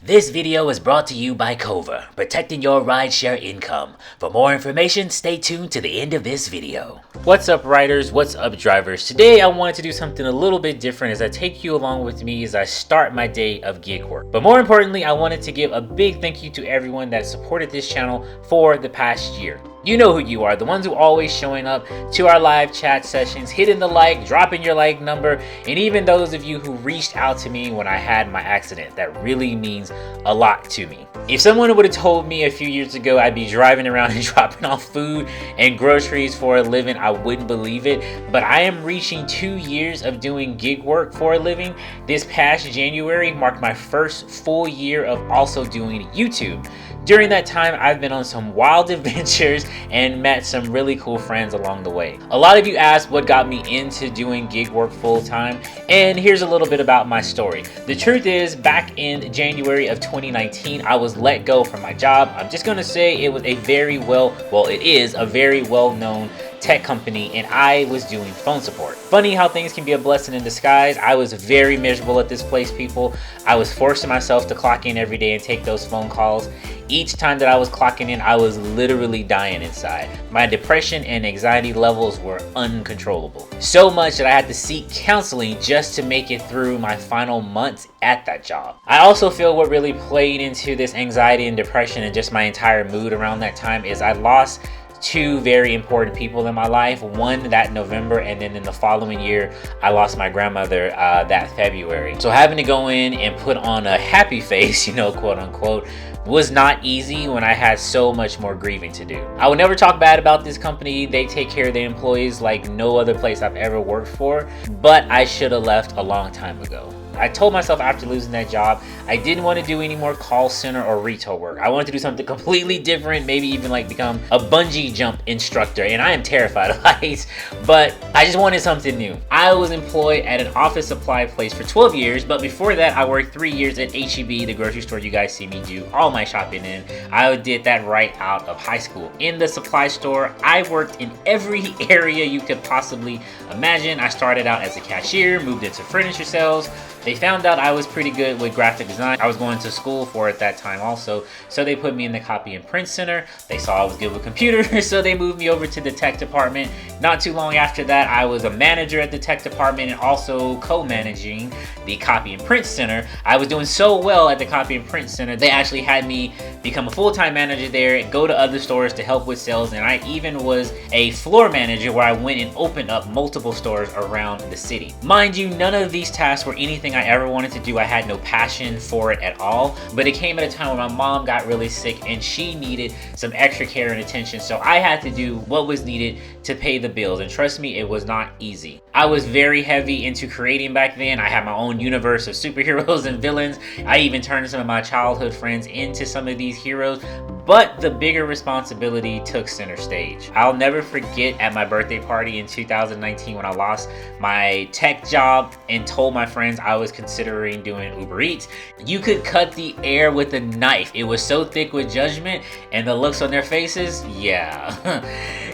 This video is brought to you by Cover, protecting your rideshare income. For more information, stay tuned to the end of this video. What's up, riders? What's up, drivers? Today I wanted to do something a little bit different as I take you along with me as I start my day of gig work. But more importantly, I wanted to give a big thank you to everyone that supported this channel for the past year. You know who you are, the ones who always showing up to our live chat sessions, hitting the like, dropping your like number, and even those of you who reached out to me when I had my accident. That really means a lot to me. If someone would have told me a few years ago I'd be driving around and dropping off food and groceries for a living, I wouldn't believe it. But I am reaching 2 years of doing gig work for a living. This past January marked my first full year of also doing YouTube. During that time, I've been on some wild adventures and met some really cool friends along the way. A lot of you asked what got me into doing gig work full time, and here's a little bit about my story. The truth is, back in January of 2019, I was let go from my job. I'm just gonna say it was a it is a very well-known tech company, and I was doing phone support. Funny how things can be a blessing in disguise. I was very miserable at this place, people. I was forcing myself to clock in every day and take those phone calls. Each time that I was clocking in, I was literally dying inside. My depression and anxiety levels were uncontrollable. So much that I had to seek counseling just to make it through my final months at that job. I also feel what really played into this anxiety and depression and just my entire mood around that time is I lost two very important people in my life. One that November, and then in the following year I lost my grandmother that February. So having to go in and put on a happy face, you know, quote unquote, was not easy when I had so much more grieving to do. I would never talk bad about this company. They take care of their employees like no other place I've ever worked for, but I should have left a long time ago. I told myself after losing that job, I didn't want to do any more call center or retail work. I wanted to do something completely different, maybe even like become a bungee jump instructor. And I am terrified of heights, but I just wanted something new. I was employed at an office supply place for 12 years, but before that, I worked 3 years at HEB, the grocery store you guys see me do all my shopping in. I did that right out of high school. In the supply store, I worked in every area you could possibly imagine. I started out as a cashier, moved into furniture sales. They found out I was pretty good with graphic design. I was going to school for it that time also, so they put me in the copy and print center. They saw I was good with computers, so they moved me over to the tech department. Not too long after that, I was a manager at the tech department and also co-managing the copy and print center. I was doing so well at the copy and print center, they actually had me become a full-time manager there, go to other stores to help with sales, and I even was a floor manager where I went and opened up multiple stores around the city. Mind you, none of these tasks were anything I ever wanted to do. I had no passion for it at all, but it came at a time when my mom got really sick and she needed some extra care and attention, so I had to do what was needed to pay the bills, and trust me, it was not easy. I was very heavy into creating back then. I had my own universe of superheroes and villains. I even turned some of my childhood friends into some of these heroes, but the bigger responsibility took center stage. I'll never forget at my birthday party in 2019 when I lost my tech job and told my friends I was considering doing UBEREATS. You could cut the air with a knife. It was so thick with judgment, and the looks on their faces, yeah,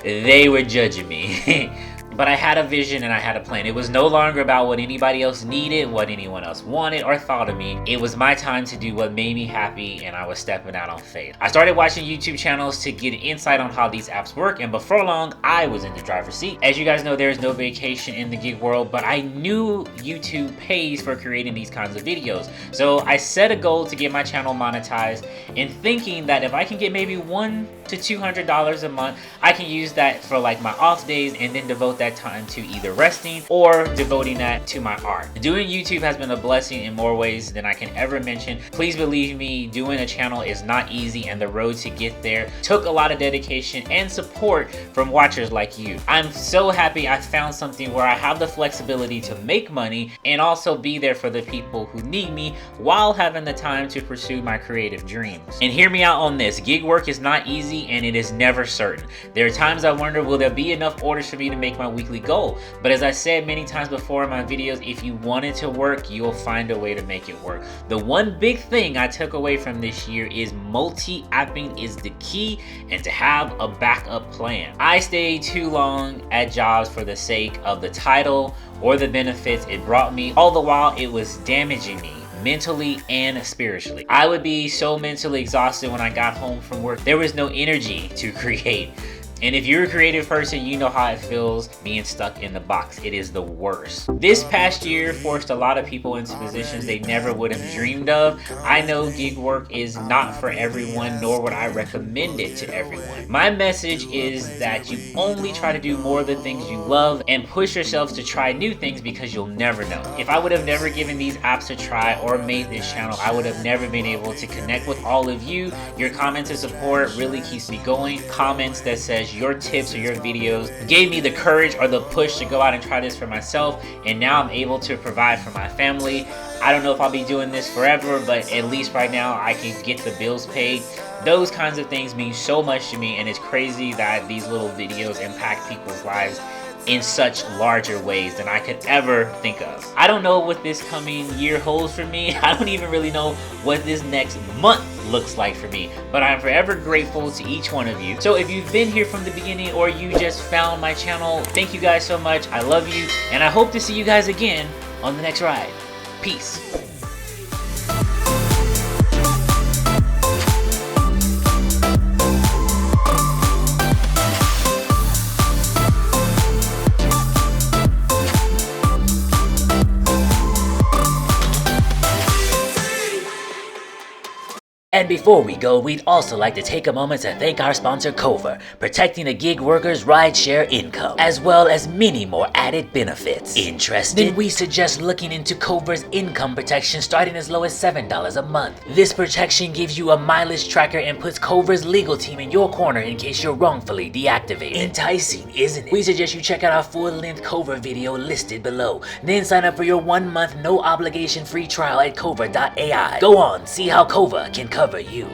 they were judging me. But I had a vision and I had a plan. It was no longer about what anybody else needed, what anyone else wanted or thought of me. It was my time to do what made me happy, and I was stepping out on faith. I started watching YouTube channels to get insight on how these apps work, and before long, I was in the driver's seat. As you guys know, there is no vacation in the gig world, but I knew YouTube pays for creating these kinds of videos. So I set a goal to get my channel monetized, and thinking that if I can get maybe $100 to $200 a month, I can use that for like my off days and then devote that time to either resting or devoting that to my art. Doing YouTube has been a blessing in more ways than I can ever mention. Please believe me, doing a channel is not easy, and the road to get there took a lot of dedication and support from watchers like you. I'm so happy I found something where I have the flexibility to make money and also be there for the people who need me while having the time to pursue my creative dreams. And hear me out on this, gig work is not easy and it is never certain. There are times I wonder, will there be enough orders for me to make my weekly goal? But as I said many times before in my videos, if you want it to work, you'll find a way to make it work. The one big thing I took away from this year is multi-apping is the key, and to have a backup plan. I stayed too long at jobs for the sake of the title or the benefits it brought me, all the while it was damaging me mentally and spiritually. I would be so mentally exhausted when I got home from work. There was no energy to create. And if you're a creative person, you know how it feels being stuck in the box. It is the worst. This past year forced a lot of people into positions they never would have dreamed of. I know gig work is not for everyone, nor would I recommend it to everyone. My message is that you only try to do more of the things you love and push yourselves to try new things, because you'll never know. If I would have never given these apps a try or made this channel, I would have never been able to connect with all of you. Your comments of support really keeps me going. Comments that says your tips or your videos gave me the courage or the push to go out and try this for myself, and now I'm able to provide for my family. I don't know if I'll be doing this forever, but at least right now I can get the bills paid. Those kinds of things mean so much to me, and it's crazy that these little videos impact people's lives in such larger ways than I could ever think of. I don't know what this coming year holds for me. I don't even really know what this next month looks like for me, but I'm forever grateful to each one of you. So if you've been here from the beginning or you just found my channel, thank you guys so much. I love you, and I hope to see you guys again on the next ride. Peace. And before we go, we'd also like to take a moment to thank our sponsor KOVER, protecting the gig workers' rideshare income, as well as many more added benefits. Interested? Then we suggest looking into KOVER's income protection starting as low as $7 a month. This protection gives you a mileage tracker and puts KOVER's legal team in your corner in case you're wrongfully deactivated. Enticing, isn't it? We suggest you check out our full-length KOVER video listed below. Then sign up for your 1-month no-obligation free trial at KOVER.AI. Go on, see how KOVER can cover you.